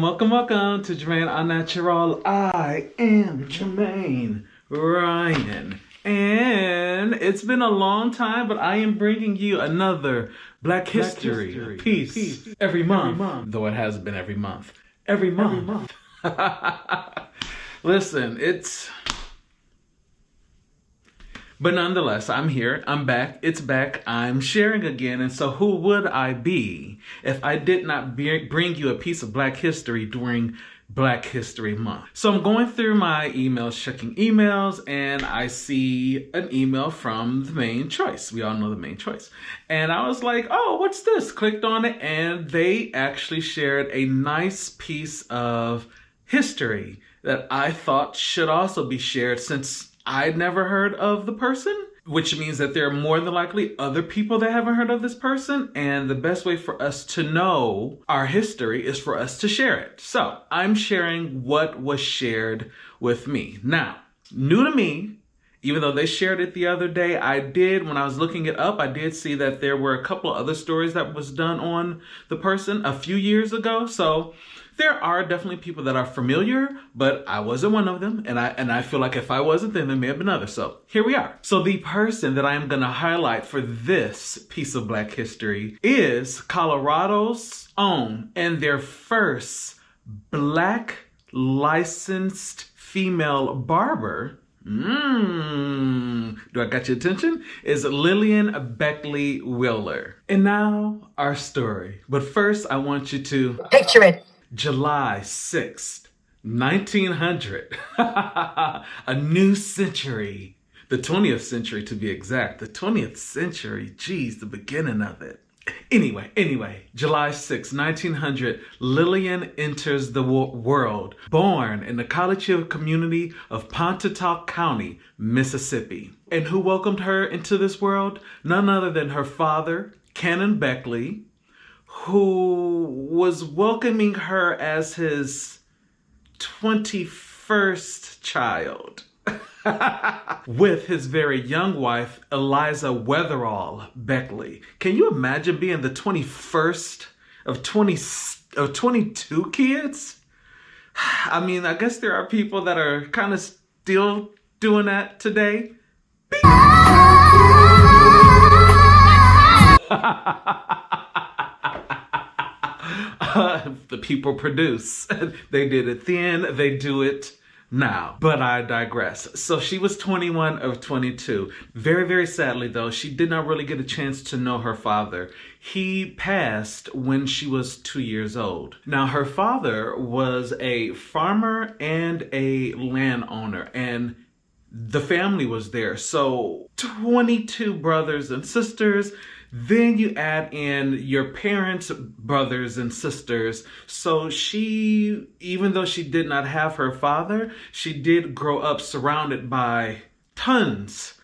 Welcome to JermaineAuNatural. I am Jermaine Ryan. And it's been a long time, but I am bringing you another Black History piece every month. Though it hasn't been every month. Every month. Listen, but nonetheless, I'm here, I'm back, it's back, I'm sharing again, and so who would I be if I did not bring you a piece of Black history during Black History Month? So I'm going through my emails, checking emails, and I see an email from the Main Choice. We all know the Main Choice. And I was like, oh, what's this? Clicked on it, and they actually shared a nice piece of history that I thought should also be shared since I'd never heard of the person, which means that there are more than likely other people that haven't heard of this person. And the best way for us to know our history is for us to share it. So I'm sharing what was shared with me. Now, new to me, even though they shared it the other day, when I was looking it up, I did see that there were a couple of other stories that was done on the person a few years ago. So there are definitely people that are familiar, but I wasn't one of them. And I feel like if I wasn't, then there may have been others. So here we are. So the person that I am going to highlight for this piece of Black history is Colorado's own and their first Black licensed female barber. Do I got your attention? Is Lillian Beckley Wheeler. And now our story. But first, I want you to picture it. July 6th, 1900. A new century. The 20th century to be exact. The 20th century. Geez, the beginning of it. Anyway, July 6, 1900, Lillian enters the world, born in the College Hill community of Pontotoc County, Mississippi. And who welcomed her into this world? None other than her father, Canon Beckley, who was welcoming her as his 21st child. With his very young wife, Eliza Weatherall Beckley. Can you imagine being the 21st of 22 kids? I mean, I guess there are people that are kind of still doing that today. The people produce. They did it then, they do it now. But I digress. So she was 21 of 22. Very, very sadly, though, she did not really get a chance to know her father. He passed when she was 2 years old. Now, her father was a farmer and a landowner, and the family was there. So 22 brothers and sisters. Then you add in your parents' brothers and sisters. So she, even though she did not have her father, she did grow up surrounded by tons.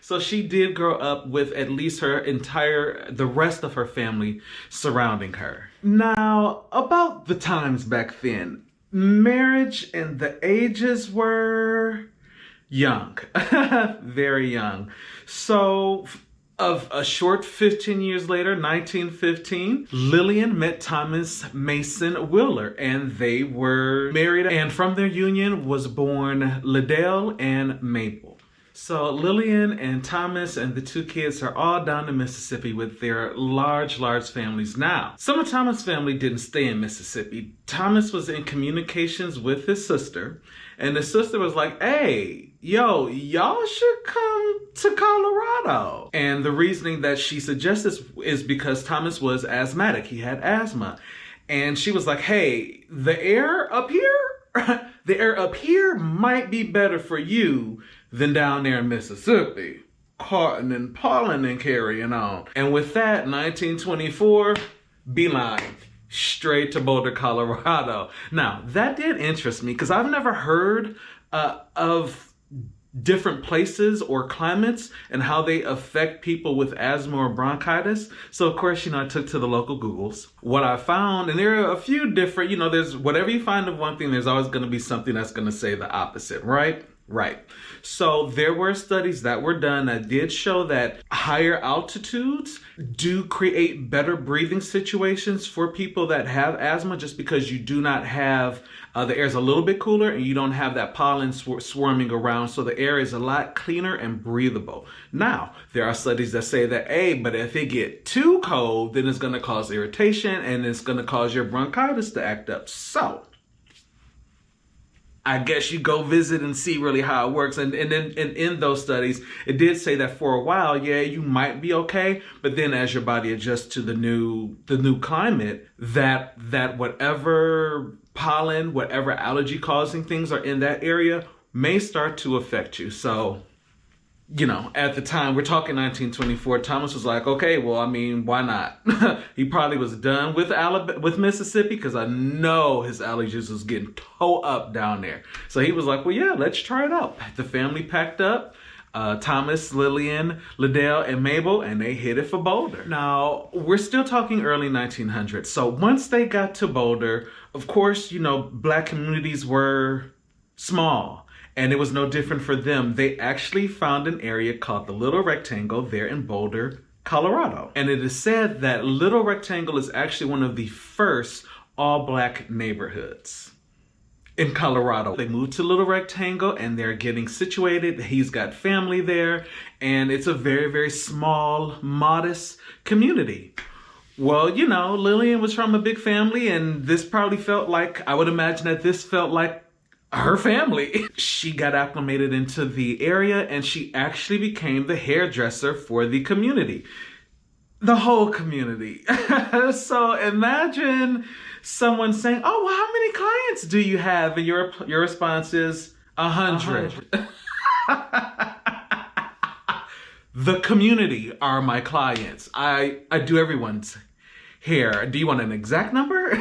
So she did grow up with at least the rest of her family surrounding her. Now, about the times back then, marriage and the ages were young, very young. So of a short 15 years later, 1915, Lillian met Thomas Mason Wheeler, and they were married, and from their union was born Liddell and Mabel. So Lillian and Thomas and the two kids are all down in Mississippi with their large families now. Some of Thomas' family didn't stay in Mississippi. Thomas was in communications with his sister, and his sister was like, hey, y'all should come to Colorado. And the reasoning that she suggested is because Thomas was asthmatic. He had asthma. And she was like, hey, the air up here might be better for you than down there in Mississippi, cotton and pollen and carrying on. And with that, 1924, beeline, straight to Boulder, Colorado. Now, that did interest me because I've never heard of different places or climates and how they affect people with asthma or bronchitis. So of course, I took to the local Googles. What I found, and there are a few different, there's whatever you find of one thing, there's always going to be something that's going to say the opposite, right? Right. So there were studies that were done that did show that higher altitudes do create better breathing situations for people that have asthma, just because you do not have the air is a little bit cooler and you don't have that pollen swarming around. So the air is a lot cleaner and breathable. Now, there are studies that say that, hey, but if it get too cold, then it's going to cause irritation and it's going to cause your bronchitis to act up. So I guess you go visit and see really how it works. And in those studies, it did say that for a while, yeah, you might be okay. But then as your body adjusts to the new climate, that whatever pollen, whatever allergy causing things are in that area may start to affect you. So, you know, at the time, we're talking 1924, Thomas was like, okay, well, I mean, why not? He probably was done with Mississippi, because I know his allergies was getting toe up down there. So he was like, well, yeah, let's try it out. The family packed up, Thomas, Lillian, Liddell, and Mabel, and they headed for Boulder. Now, we're still talking early 1900s. So once they got to Boulder, of course, you know, Black communities were small. And it was no different for them. They actually found an area called the Little Rectangle there in Boulder, Colorado. And it is said that Little Rectangle is actually one of the first all-Black neighborhoods in Colorado. They moved to Little Rectangle and they're getting situated. He's got family there, and it's a very, very small, modest community. Well, you know, Lillian was from a big family, and this probably felt like, I would imagine that this felt like her family. She got acclimated into the area, and she actually became the hairdresser for the community. The whole community. So imagine someone saying, oh, well, how many clients do you have? And your response is 100. The community are my clients. I do everyone's hair. Do you want an exact number?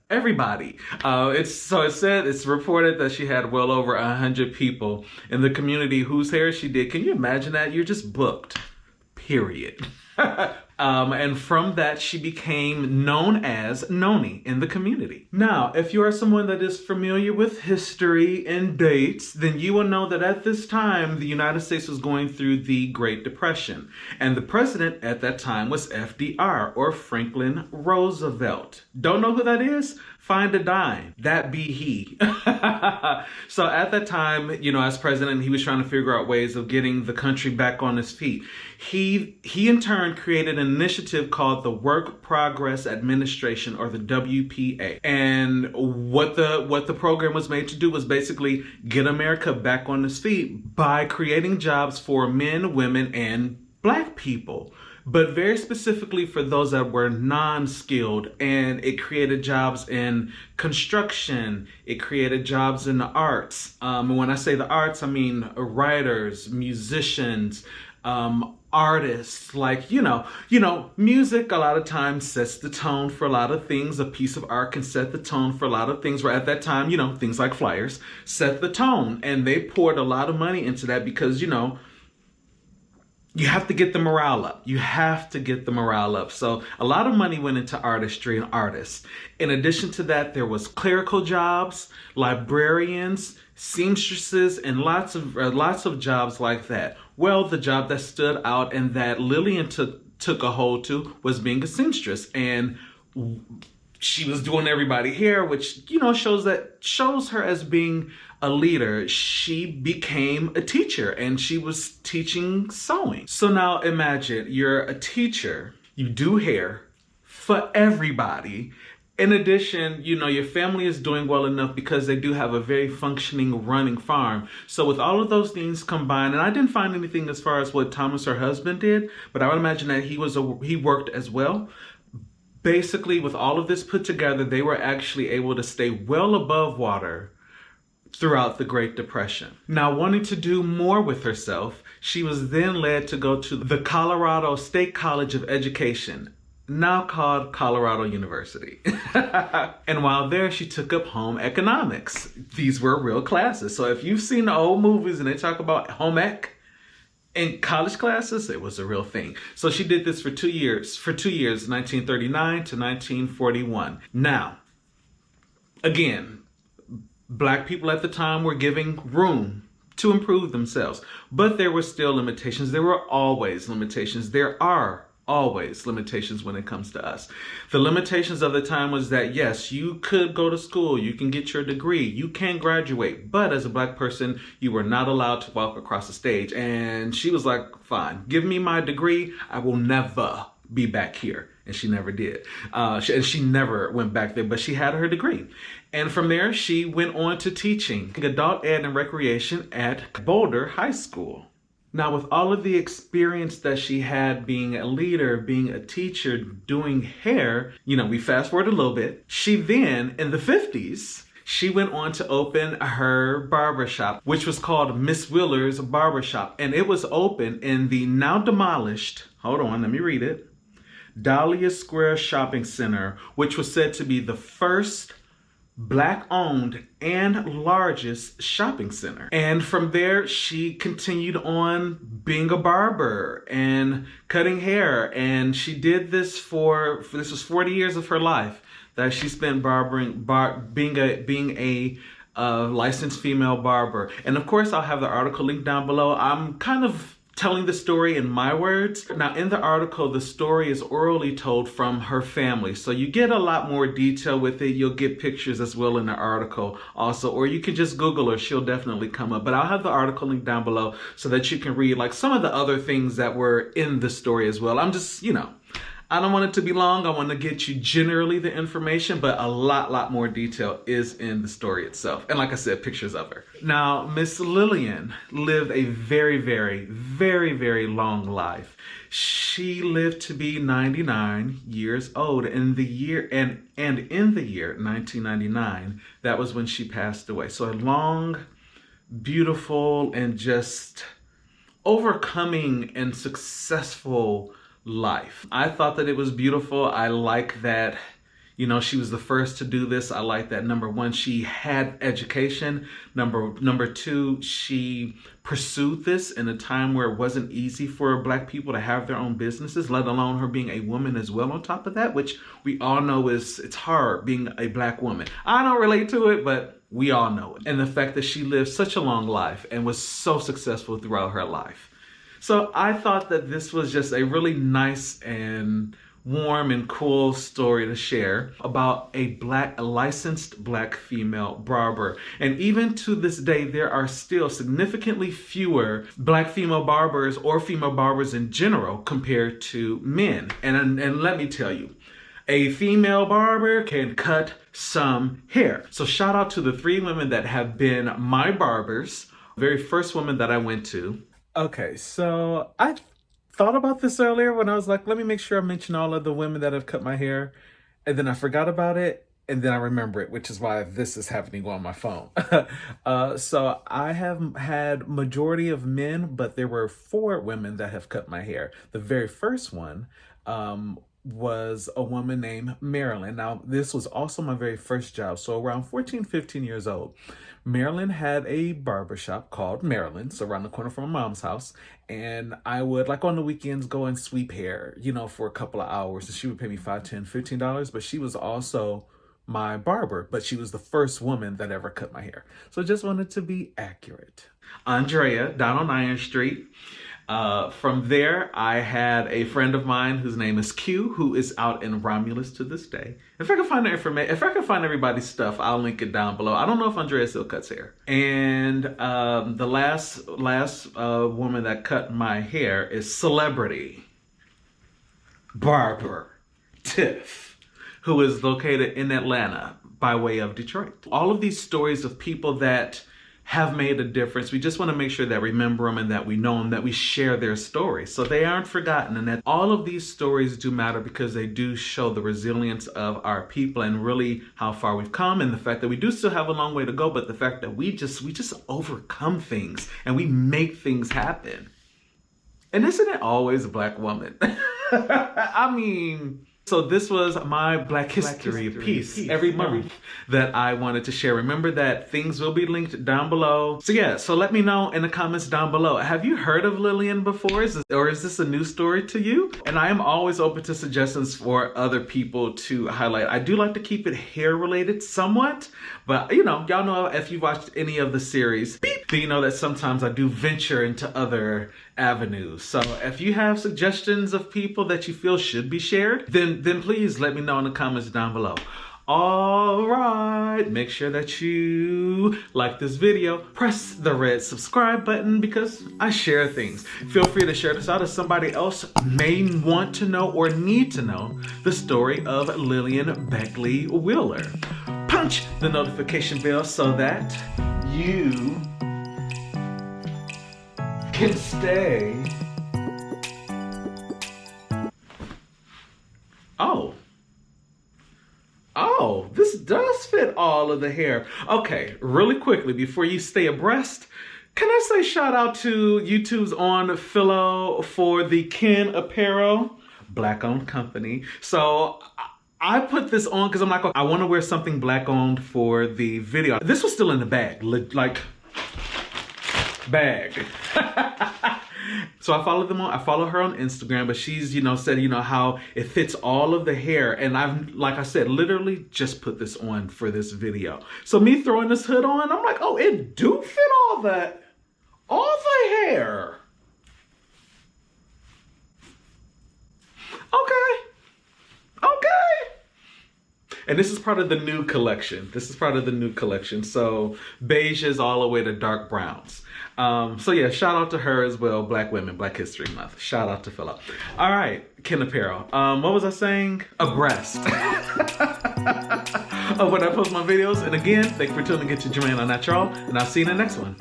Everybody. It's reported that she had well over 100 people in the community whose hair she did. Can you imagine that? You're just booked. Period. And from that, she became known as Noni in the community. Now, if you are someone that is familiar with history and dates, then you will know that at this time, the United States was going through the Great Depression. And the president at that time was FDR, or Franklin Roosevelt. Don't know who that is? Find a dime. That be he. So at that time, you know, as president, he was trying to figure out ways of getting the country back on its feet. He in turn created an initiative called the Work Progress Administration, or the WPA. And what the program was made to do was basically get America back on its feet by creating jobs for men, women, and Black people, but very specifically for those that were non-skilled. And it created jobs in construction. It created jobs in the arts. And when I say the arts, I mean writers, musicians, artists. Like, you know, music a lot of times sets the tone for a lot of things. A piece of art can set the tone for a lot of things. Where at that time, you know, things like flyers set the tone. And they poured a lot of money into that because, you know, you have to get the morale up. You have to get the morale up. So a lot of money went into artistry and artists. In addition to that, there was clerical jobs, librarians, seamstresses, and lots of jobs like that. Well, the job that stood out and that Lillian took a hold to was being a seamstress. And she was doing everybody hair, which, you know, shows her as being a leader. She became a teacher, and she was teaching sewing. So now imagine you're a teacher, you do hair for everybody. In addition, you know, your family is doing well enough because they do have a very functioning running farm. So with all of those things combined, and I didn't find anything as far as what Thomas, her husband, did, but I would imagine that he worked as well. Basically, with all of this put together, they were actually able to stay well above water throughout the Great Depression. Now, wanting to do more with herself, she was then led to go to the Colorado State College of Education, now called Colorado University. And while there, she took up home economics. These were real classes. So if you've seen the old movies and they talk about home ec, in college classes, it was a real thing. So she did this for 2 years, 1939 to 1941. Now, again, Black people at the time were giving room to improve themselves, but there were still limitations. There were always limitations. There are always limitations when it comes to us. The limitations of the time was that, yes, you could go to school, you can get your degree, you can graduate, but as a Black person, you were not allowed to walk across the stage. And she was like, fine, give me my degree, I will never be back here. And she never did. She never went back there, but she had her degree. And from there, she went on to teaching adult ed and recreation at Boulder High School. Now, with all of the experience that she had being a leader, being a teacher, doing hair, we fast forward a little bit. She then, in the 50s, she went on to open her barbershop, which was called Miss Wheeler's Barbershop. And it was open in the now demolished, hold on, let me read it, Dahlia Square Shopping Center, which was said to be the first Black-owned and largest shopping center. And from there, she continued on being a barber and cutting hair. And she did this this was 40 years of her life that she spent being a licensed female barber. And of course, I'll have the article linked down below. I'm kind of telling the story in my words. Now, in the article, the story is orally told from her family. So you get a lot more detail with it. You'll get pictures as well in the article also, or you can just Google her. She'll definitely come up. But I'll have the article linked down below so that you can read like some of the other things that were in the story as well. I'm just, I don't want it to be long. I want to get you generally the information, but a lot more detail is in the story itself. And like I said, pictures of her. Now, Miss Lillian lived a very, very, very, very long life. She lived to be 99 years old in the year, and in the year 1999, that was when she passed away. So a long, beautiful, and just overcoming and successful life. I thought that it was beautiful. I like that, she was the first to do this. I like that, number one, she had education. Number two, she pursued this in a time where it wasn't easy for Black people to have their own businesses, let alone her being a woman as well on top of that, which we all know it's hard being a Black woman. I don't relate to it, but we all know it. And the fact that she lived such a long life and was so successful throughout her life. So I thought that this was just a really nice and warm and cool story to share about a licensed Black female barber. And even to this day, there are still significantly fewer Black female barbers or female barbers in general compared to men. And let me tell you, a female barber can cut some hair. So shout out to the 3 women that have been my barbers. The very first woman that I went to. Okay, so I thought about this earlier when I was like, let me make sure I mention all of the women that have cut my hair. And then I forgot about it. And then I remember it, which is why this is happening on my phone. So I have had majority of men, but there were 4 women that have cut my hair. The very first one was a woman named Marilyn. Now, this was also my very first job. So around 14, 15 years old. Marilyn had a barbershop called Marilyn's around the corner from my mom's house. And I would, like on the weekends, go and sweep hair, for a couple of hours. And she would pay me $5, $10, $15. But she was also my barber. But she was the first woman that ever cut my hair. So just wanted to be accurate. Andrea, down on Iron Street. From there, I had a friend of mine whose name is Q, who is out in Romulus to this day. If I can find the information, if I can find everybody's stuff, I'll link it down below. I don't know if Andrea still cuts hair. And the last woman that cut my hair is celebrity barber Tiff, who is located in Atlanta by way of Detroit. All of these stories of people that have made a difference. We just want to make sure that we remember them and that we know them, that we share their stories so they aren't forgotten, and that all of these stories do matter because they do show the resilience of our people and really how far we've come, and the fact that we do still have a long way to go, but the fact that we just overcome things and we make things happen. And isn't it always a Black woman? I mean, So this was my Black History piece every month that I wanted to share. Remember that things will be linked down below. So yeah, so let me know in the comments down below. Have you heard of Lillian before? Is this a new story to you? And I am always open to suggestions for other people to highlight. I do like to keep it hair related somewhat, but you know, y'all know if you've watched any of the series, then you know that sometimes I do venture into other avenues. So if you have suggestions of people that you feel should be shared, then please let me know in the comments down below. All right, make sure that you like this video, press the red subscribe button because I share things. Feel free to share this out if somebody else may want to know or need to know the story of Lillian Beckley Wheeler. Punch the notification bell so that you can stay. Oh, this does fit all of the hair. Okay, really quickly, before you stay abreast, can I say shout out to YouTube's On Philo for the Ken Apparel, Black-owned company. So I put this on because I'm like, I want to wear something Black-owned for the video. This was still in the bag, like bag. So I follow them on, I follow her on Instagram, but she's, you know, said, you know, how it fits all of the hair. And I've, like I said, literally just put this on for this video. So me throwing this hood on, I'm like, oh, it do fit all the hair. Okay. And this is part of the new collection. So beiges all the way to dark browns. So yeah, shout out to her as well. Black Women, Black History Month. Shout out to Philip. All right, Ken Apparel. What was I saying? Abreast of when I post my videos. And again, thank you for tuning in to JermaineAuNatural, and I'll see you in the next one.